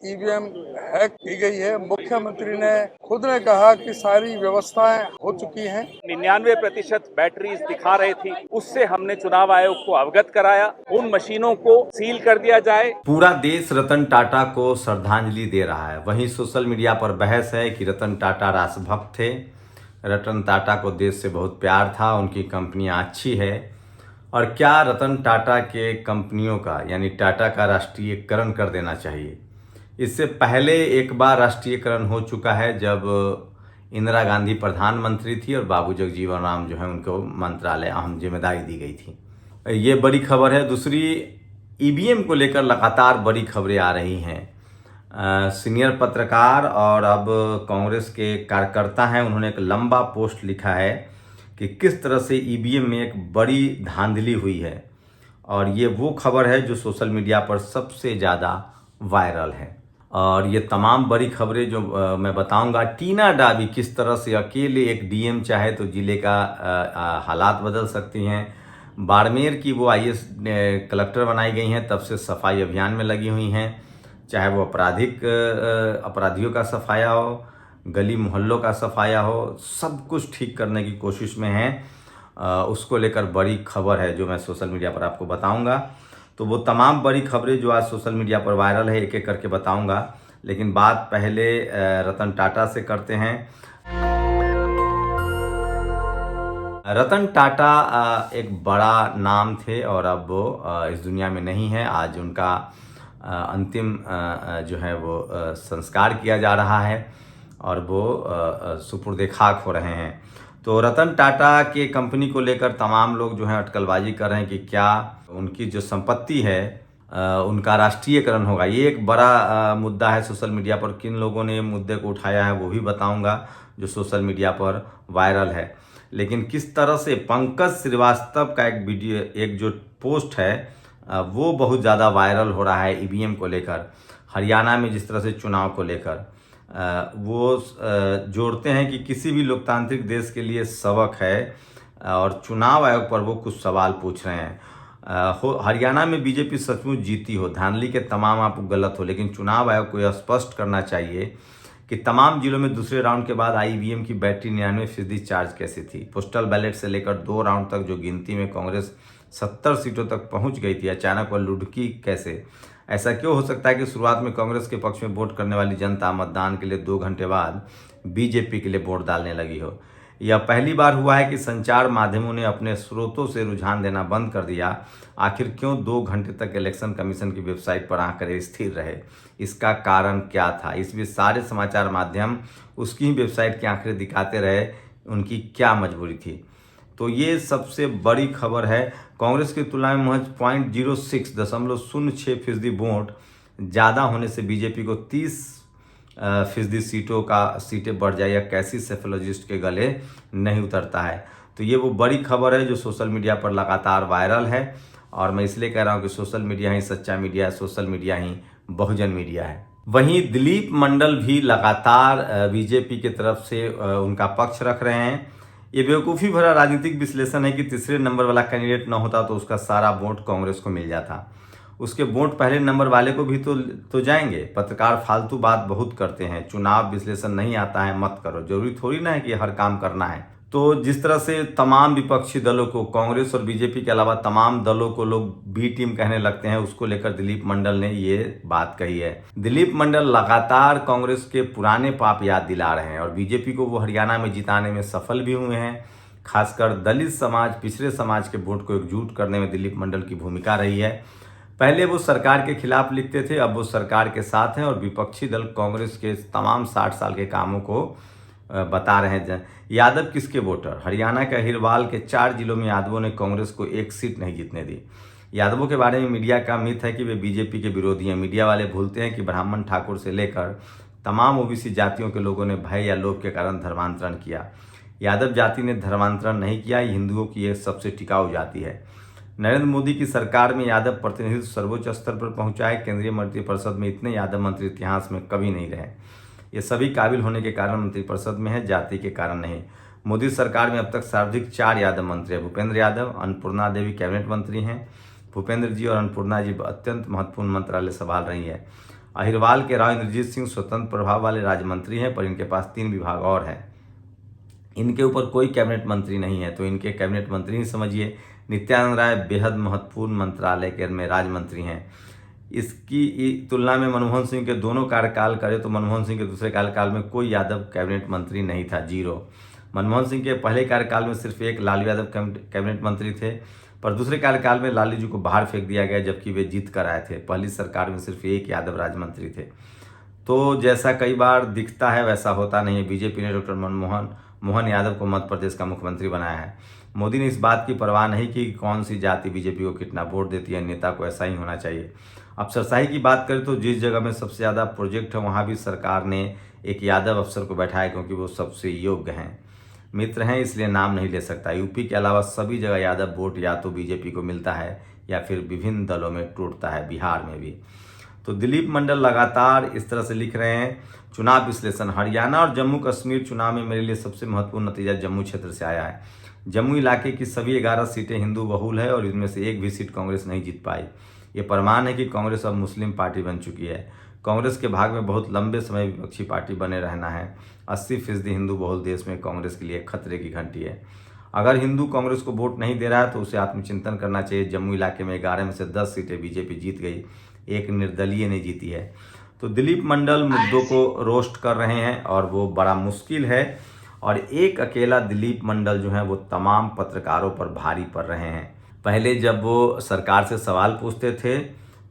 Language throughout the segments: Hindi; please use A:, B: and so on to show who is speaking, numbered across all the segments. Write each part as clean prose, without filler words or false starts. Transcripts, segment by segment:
A: ईवीएम हैक की गई है। मुख्यमंत्री ने खुद ने कहा कि सारी व्यवस्थाएं हो चुकी हैं।
B: 99% बैटरीज दिखा रही थी, उससे हमने चुनाव आयोग को अवगत कराया। उन मशीनों को सील कर दिया जाए।
C: पूरा देश रतन टाटा को श्रद्धांजलि दे रहा है। वहीं सोशल मीडिया पर बहस है कि रतन टाटा राष्ट्रभक्त थे, रतन टाटा को देश से बहुत प्यार था, उनकी कंपनियां अच्छी है। और क्या रतन टाटा के कंपनियों का यानी टाटा का राष्ट्रीयकरण कर देना चाहिए? इससे पहले एक बार राष्ट्रीयकरण हो चुका है, जब इंदिरा गांधी प्रधानमंत्री थी और बाबू जगजीवन राम जो है उनको मंत्रालय अहम जिम्मेदारी दी गई थी। ये बड़ी खबर है। दूसरी, ईवीएम को लेकर लगातार बड़ी खबरें आ रही हैं। सीनियर पत्रकार और अब कांग्रेस के कार्यकर्ता हैं, उन्होंने एक लंबा पोस्ट लिखा है कि किस तरह से ईवीएम में एक बड़ी धांधली हुई है। और ये वो खबर है जो सोशल मीडिया पर सबसे ज़्यादा वायरल है। और ये तमाम बड़ी खबरें जो मैं बताऊंगा, टीना डाबी किस तरह से अकेले एक डीएम चाहे तो जिले का हालात बदल सकती हैं। बाड़मेर की वो आईएएस कलेक्टर बनाई गई हैं, तब से सफाई अभियान में लगी हुई हैं। चाहे वो अपराधियों का सफाया हो, गली मोहल्लों का सफाया हो, सब कुछ ठीक करने की कोशिश में है। उसको लेकर बड़ी खबर है जो मैं सोशल मीडिया पर आपको बताऊंगा। तो वो तमाम बड़ी खबरें जो आज सोशल मीडिया पर वायरल है एक एक करके बताऊंगा, लेकिन बात पहले रतन टाटा से करते हैं। रतन टाटा एक बड़ा नाम थे और अब वो इस दुनिया में नहीं है। आज उनका अंतिम जो है वो संस्कार किया जा रहा है और वो सुपुर्द खाक हो रहे हैं। तो रतन टाटा के कंपनी को लेकर तमाम लोग जो हैं अटकलबाजी कर रहे हैं कि क्या उनकी जो संपत्ति है उनका राष्ट्रीयकरण होगा। ये एक बड़ा मुद्दा है सोशल मीडिया पर। किन लोगों ने मुद्दे को उठाया है वो भी बताऊंगा जो सोशल मीडिया पर वायरल है। लेकिन किस तरह से पंकज श्रीवास्तव का एक वीडियो, एक जो पोस्ट है वो बहुत ज़्यादा वायरल हो रहा है ईवीएम को लेकर। हरियाणा में जिस तरह से चुनाव को लेकर वो जोड़ते हैं कि किसी भी लोकतांत्रिक देश के लिए सबक है और चुनाव आयोग पर वो कुछ सवाल पूछ रहे हैं। हरियाणा में बीजेपी सचमुच जीती हो, धांधली के तमाम आप गलत हो, लेकिन चुनाव आयोग को यह स्पष्ट करना चाहिए कि तमाम जिलों में दूसरे राउंड के बाद आई ईवीएम की बैटरी 99% चार्ज कैसी थी। पोस्टल बैलेट से लेकर 2 राउंड तक जो गिनती में कांग्रेस 70 सीटों तक पहुंच गई थी, अचानक वह लुढ़की कैसे? ऐसा क्यों हो सकता है कि शुरुआत में कांग्रेस के पक्ष में वोट करने वाली जनता मतदान के लिए 2 घंटे बाद बीजेपी के लिए वोट डालने लगी हो? यह पहली बार हुआ है कि संचार माध्यमों ने अपने स्रोतों से रुझान देना बंद कर दिया। आखिर क्यों 2 घंटे तक इलेक्शन कमीशन की वेबसाइट पर आंकड़े स्थिर रहे? इसका कारण क्या था? इस बीच सारे समाचार माध्यम उसकी ही वेबसाइट के आंकड़े दिखाते रहे, उनकी क्या मजबूरी थी? तो ये सबसे बड़ी खबर है। कांग्रेस की तुलना में महज 0.06% वोट ज़्यादा होने से बीजेपी को 30% सीटें बढ़ जाए, या कैसी सेफोलॉजिस्ट के गले नहीं उतरता है। तो ये वो बड़ी खबर है जो सोशल मीडिया पर लगातार वायरल है। और मैं इसलिए कह रहा हूँ कि सोशल मीडिया ही सच्चा मीडिया है, सोशल मीडिया ही बहुजन मीडिया है। वहीं दिलीप मंडल भी लगातार बीजेपी की तरफ से उनका पक्ष रख रहे हैं। ये बेवकूफ़ी भरा राजनीतिक विश्लेषण है कि तीसरे नंबर वाला कैंडिडेट न होता तो उसका सारा वोट कांग्रेस को मिल जाता, उसके वोट पहले नंबर वाले को भी तो जाएंगे। पत्रकार फालतू बात बहुत करते हैं, चुनाव विश्लेषण नहीं आता है मत करो, जरूरी थोड़ी ना है कि हर काम करना है। तो जिस तरह से तमाम विपक्षी दलों को, कांग्रेस और बीजेपी के अलावा तमाम दलों को लोग बी टीम कहने लगते हैं, उसको लेकर दिलीप मंडल ने ये बात कही है। दिलीप मंडल लगातार कांग्रेस के पुराने पाप याद दिला रहे हैं और बीजेपी को वो हरियाणा में जिताने में सफल भी हुए हैं। खासकर दलित समाज, पिछड़े समाज के वोट को एकजुट करने में दिलीप मंडल की भूमिका रही है। पहले वो सरकार के खिलाफ लिखते थे, अब वो सरकार के साथ हैं और विपक्षी दल कांग्रेस के तमाम 60 साल के कामों को बता रहे हैं। यादव किसके वोटर? हरियाणा के अहिरवाल के 4 जिलों में यादवों ने कांग्रेस को 1 सीट नहीं जीतने दी। यादवों के बारे में मीडिया का मिथ है कि वे बीजेपी के विरोधी हैं। मीडिया वाले भूलते हैं कि ब्राह्मण, ठाकुर से लेकर तमाम ओबीसी जातियों के लोगों ने भय या लोभ के कारण धर्मांतरण किया। यादव जाति ने धर्मांतरण नहीं किया, हिंदुओं की एक सबसे टिकाऊ जाति है। नरेंद्र मोदी की सरकार में यादव प्रतिनिधित्व सर्वोच्च स्तर पर पहुंचा है। केंद्रीय मंत्रिपरिषद में इतने यादव मंत्री इतिहास में कभी नहीं रहे। ये सभी काबिल होने के कारण मंत्रिपरिषद में है, जाति के कारण नहीं। मोदी सरकार में अब तक सर्वाधिक 4 यादव मंत्री हैं। भूपेंद्र यादव, अन्नपूर्णा देवी कैबिनेट मंत्री हैं। भूपेंद्र जी और अन्नपूर्णा जी अत्यंत महत्वपूर्ण मंत्रालय संभाल रही है। अहिरवाल के राव इंद्रजीत सिंह स्वतंत्र प्रभाव वाले राज्य मंत्री हैं, पर इनके पास 3 विभाग और हैं। इनके ऊपर कोई कैबिनेट मंत्री नहीं है, तो इनके कैबिनेट मंत्री ही समझिए। नित्यानंद राय बेहद महत्वपूर्ण मंत्रालय के में राज्य मंत्री हैं। इसकी तुलना में मनमोहन सिंह के दोनों कार्यकाल करें तो मनमोहन सिंह के दूसरे कार्यकाल में कोई यादव कैबिनेट मंत्री नहीं था, 0। मनमोहन सिंह के पहले कार्यकाल में सिर्फ एक लालू यादव कैबिनेट मंत्री थे, पर दूसरे कार्यकाल में लालू जी को बाहर फेंक दिया गया, जबकि वे जीत कर आए थे। पहली सरकार में सिर्फ एक यादव राज्य मंत्री थे। तो जैसा कई बार दिखता है वैसा होता नहीं है। बीजेपी ने डॉक्टर मोहन यादव को मध्य प्रदेश का मुख्यमंत्री बनाया है। मोदी ने इस बात की परवाह नहीं की कि कौन सी जाति बीजेपी को कितना वोट देती है, नेता को ऐसा ही होना चाहिए। अफसरशाही की बात करें तो जिस जगह में सबसे ज़्यादा प्रोजेक्ट है वहाँ भी सरकार ने एक यादव अफसर को बैठाया, क्योंकि वो सबसे योग्य हैं, मित्र हैं, इसलिए नाम नहीं ले सकता। यूपी के अलावा सभी जगह यादव वोट या तो बीजेपी को मिलता है या फिर विभिन्न दलों में टूटता है, बिहार में भी। तो दिलीप मंडल लगातार इस तरह से लिख रहे हैं, चुनाव विश्लेषण। हरियाणा और जम्मू कश्मीर चुनाव में मेरे लिए सबसे महत्वपूर्ण नतीजा जम्मू क्षेत्र से आया है। जम्मू इलाके की सभी 11 सीटें हिंदू बहुल है और इनमें से एक भी सीट कांग्रेस नहीं जीत पाई। ये प्रमाण है कि कांग्रेस अब मुस्लिम पार्टी बन चुकी है। कांग्रेस के भाग में बहुत लंबे समय विपक्षी पार्टी बने रहना है। 80% हिंदू बहुल देश में कांग्रेस के लिए खतरे की घंटी है। अगर हिंदू कांग्रेस को वोट नहीं दे रहा है तो उसे आत्मचिंतन करना चाहिए। जम्मू इलाके में 11 में से 10 सीटें बीजेपी जीत गई, एक निर्दलीय ने जीती है। तो दिलीप मंडल मुद्दों को रोस्ट कर रहे हैं और वो बड़ा मुश्किल है, और एक अकेला दिलीप मंडल जो है वो तमाम पत्रकारों पर भारी पड़ रहे हैं। पहले जब वो सरकार से सवाल पूछते थे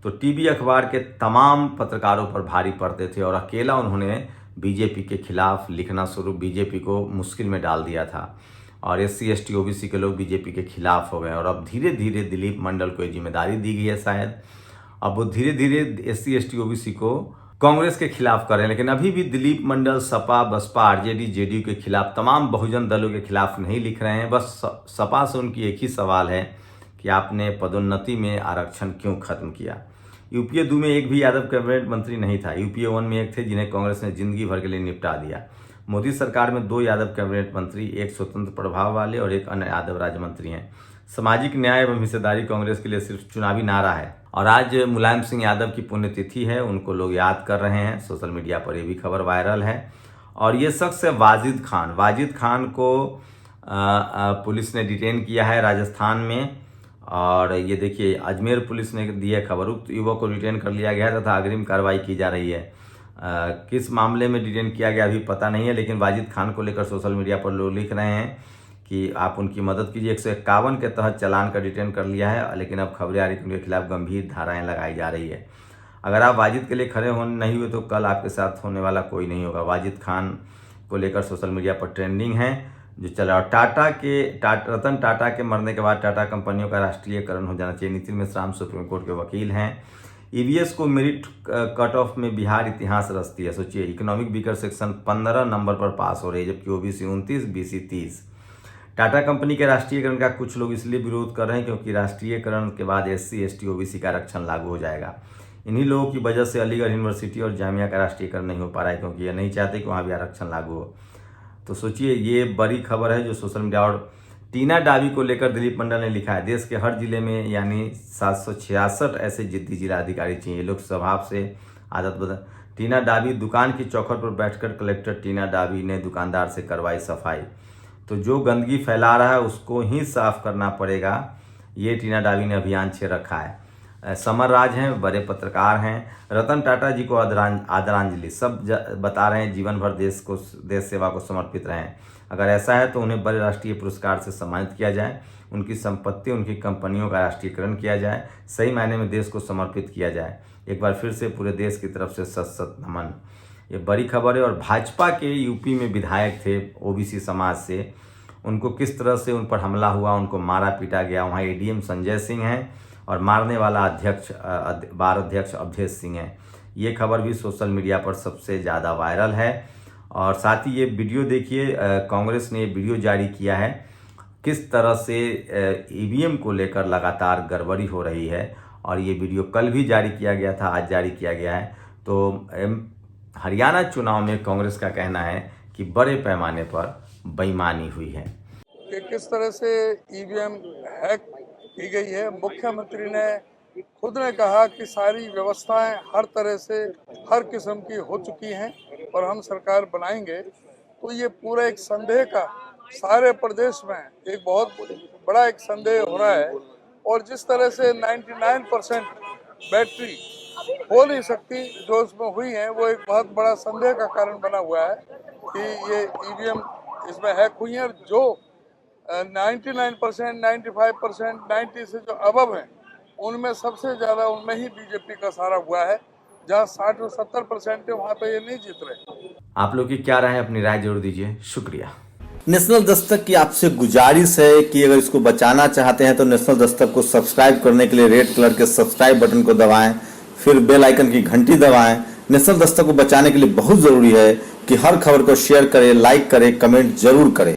C: तो टीवी अखबार के तमाम पत्रकारों पर भारी पड़ते थे और अकेला उन्होंने बीजेपी के खिलाफ लिखना शुरू, बीजेपी को मुश्किल में डाल दिया था और SC ST OBC के लोग बीजेपी के खिलाफ हो गए। और अब धीरे धीरे दिलीप मंडल को ये जिम्मेदारी दी गई है शायद, अब वो धीरे धीरे SC ST OBC को कांग्रेस के खिलाफ कर रहे हैं। लेकिन अभी भी दिलीप मंडल सपा, बसपा, RJD, JDU के खिलाफ, तमाम बहुजन दलों के खिलाफ नहीं लिख रहे हैं। बस सपा से उनकी एक ही सवाल है कि आपने पदोन्नति में आरक्षण क्यों खत्म किया। UPA 2 में एक भी यादव कैबिनेट मंत्री नहीं था। UPA 1 में एक थे जिन्हें कांग्रेस ने जिंदगी भर के लिए निपटा दिया। मोदी सरकार में 2 यादव कैबिनेट मंत्री, एक स्वतंत्र प्रभाव वाले और एक अन्य यादव राज्य मंत्री हैं। सामाजिक न्याय एवं हिस्सेदारी कांग्रेस के लिए सिर्फ चुनावी नारा है। और आज मुलायम सिंह यादव की पुण्यतिथि है, उनको लोग याद कर रहे हैं। सोशल मीडिया पर ये भी खबर वायरल है। और ये शख्स है वाजिद खान। वाजिद खान को पुलिस ने डिटेन किया है राजस्थान में। और ये देखिए अजमेर पुलिस ने दी है खबर, उक्त युवक को डिटेन कर लिया गया तथा अग्रिम कार्रवाई की जा रही है। किस मामले में डिटेन किया गया अभी पता नहीं है, लेकिन वाजिद खान को लेकर सोशल मीडिया पर लोग लिख रहे हैं कि आप उनकी मदद कीजिए। 151 के तहत चालान का डिटेन कर लिया है, लेकिन अब खबरें आ रही हैं कि उनके खिलाफ गंभीर धाराएं लगाई जा रही है। अगर आप वाजिद के लिए खड़े नहीं हुए तो कल आपके साथ होने वाला कोई नहीं होगा। वाजिद खान को लेकर सोशल मीडिया पर ट्रेंडिंग है जो चला। और रतन टाटा के मरने के बाद टाटा कंपनियों का राष्ट्रीयकरण हो जाना चाहिए। नितिन मिश्रा सुप्रीम कोर्ट के वकील हैं। EVS को मेरिट कट ऑफ में बिहार इतिहास रचती है। सोचिए, इकोनॉमिक वीकर सेक्शन 15 नंबर पर पास हो रही है, जबकि OBC 29, BC 30। टाटा कंपनी के राष्ट्रीयकरण का कुछ लोग इसलिए विरोध कर रहे हैं क्योंकि राष्ट्रीयकरण के बाद SC ST OBC का आरक्षण लागू हो जाएगा। इन्हीं लोगों की वजह से अलीगढ़ यूनिवर्सिटी और जामिया का राष्ट्रीयकरण नहीं हो पा रहा है, क्योंकि ये नहीं चाहते कि वहाँ भी आरक्षण लागू हो। तो सोचिए, ये बड़ी खबर है जो सोशल मीडिया। और टीना डाबी को लेकर दिलीप मंडल ने लिखा है, देश के हर जिले में यानी 766 ऐसे जिद्दी जिलाधिकारी चाहिए। लोग स्वभाव से आदत बदल। टीना डाबी दुकान की चौखट पर बैठकर कलेक्टर टीना डाबी ने दुकानदार से करवाई सफाई। तो जो गंदगी फैला रहा है उसको ही साफ करना पड़ेगा, ये टीना डाबी ने अभियान छेड़ रखा है। समर राज हैं, बड़े पत्रकार हैं। रतन टाटा जी को आदरांजलि। सब बता रहे हैं जीवन भर देश सेवा को समर्पित रहे हैं। अगर ऐसा है तो उन्हें बड़े राष्ट्रीय पुरस्कार से सम्मानित किया जाए, उनकी संपत्ति, उनकी कंपनियों का राष्ट्रीयकरण किया जाए, सही मायने में देश को समर्पित किया जाए। एक बार फिर से पूरे देश की तरफ से सत नमन। ये बड़ी खबर है। और भाजपा के यूपी में विधायक थे OBC समाज से, उनको किस तरह से उन पर हमला हुआ, उनको मारा पीटा गया। वहाँ ADM संजय सिंह हैं और मारने वाला बार अध्यक्ष अवधेश सिंह है। ये खबर भी सोशल मीडिया पर सबसे ज़्यादा वायरल है। और साथ ही ये वीडियो देखिए, कांग्रेस ने ये वीडियो जारी किया है किस तरह से EVM को लेकर लगातार गड़बड़ी हो रही है। और ये वीडियो कल भी जारी किया गया था, आज जारी किया गया है। तो हरियाणा चुनाव में कांग्रेस का कहना है कि बड़े पैमाने पर बेईमानी हुई है
A: कि किस तरह से EVM हैक की गई है। मुख्यमंत्री ने खुद ने कहा कि सारी व्यवस्थाएं हर तरह से हर किस्म की हो चुकी हैं और हम सरकार बनाएंगे, तो ये पूरा एक संदेह का सारे प्रदेश में एक बहुत बड़ा एक संदेह हो रहा है। और जिस तरह से 99% बैटरी हो नहीं सकती जो उसमें हुई है, वो एक बहुत बड़ा संदेह का कारण बना हुआ है कि ये ईवीएम इसमें हैक हुई है। जो 99%, 95%, 90 से जो अबव है, उनमें सबसे ज्यादा उनमें ही बीजेपी का सारा हुआ है। जहाँ 60 और 70% है, वहाँ पे ये नहीं जीत रहे।
C: आप लोग की क्या राय है, अपनी राय जरूर दीजिए। शुक्रिया।
D: नेशनल दस्तक की आपसे गुजारिश है कि अगर इसको बचाना चाहते हैं तो नेशनल दस्तक को सब्सक्राइब करने के लिए रेड कलर के सब्सक्राइब बटन को दबाएं, फिर बेल आइकन की घंटी दबाएं। नेशनल दस्तक को बचाने के लिए बहुत जरूरी है कि हर खबर को शेयर करें, लाइक करें, कमेंट जरूर करें।